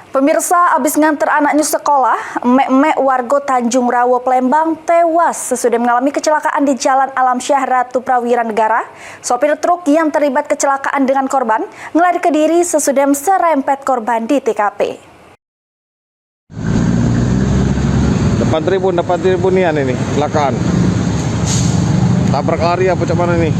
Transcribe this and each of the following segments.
Pemirsa, abis nganter anaknya sekolah, emek-emek warga Tanjung Rawo, Palembang tewas sesudah mengalami kecelakaan di Jalan Alam Syah Ratu Prawira Negara. Sopir truk yang terlibat kecelakaan dengan korban ngelari ke diri sesudah serempet korban di TKP. Depan tribun ini kecelakaan. Tabrak lari apa cak mana nih?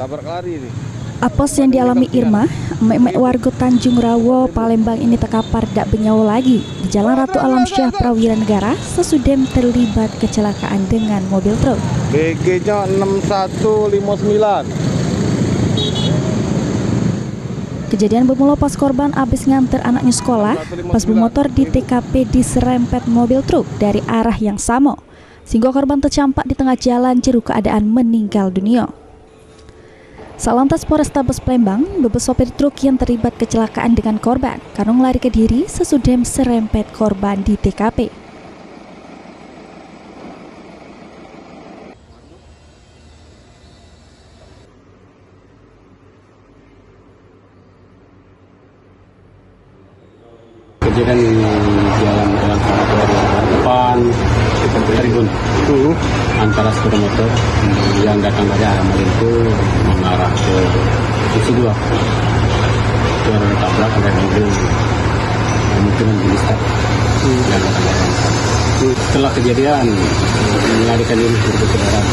Tabrak lari ini. Apos yang dialami Irma, emek-emek warga Tanjung Rawo, Palembang ini terkapar dak benyawa lagi di Jalan Ratu Alam Syah Prawira Negara sesudah terlibat kecelakaan dengan mobil truk. BG-nya 6159. Kejadian bermula pas korban habis nganter anaknya sekolah, pas bermotor di TKP diserempet mobil truk dari arah yang sama, sehingga korban tercampak di tengah jalan jeru keadaan meninggal dunia. Salantas Polrestabes Palembang bebas sopir truk yang terlibat kecelakaan dengan korban karena lari ke diri sesudah serempet korban di TKP. Kejadian di jalan depan tribun antara sepeda motor yang datang dari arah Malintu mengarah ke sisi 2 itu ada tabrak ada mobil kemungkinan jenis truk yang datang dari arah. Setelah kejadian melarikan diri dari kendaraan.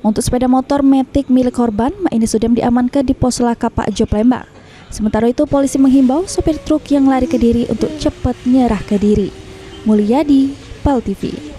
Untuk sepeda motor Matic milik korban ini sudah diamankan di Pos Laka Pak Jo Palembang. Sementara itu polisi menghimbau sopir truk yang lari ke diri untuk cepat nyerah ke diri. Mulyadi, PAL TV.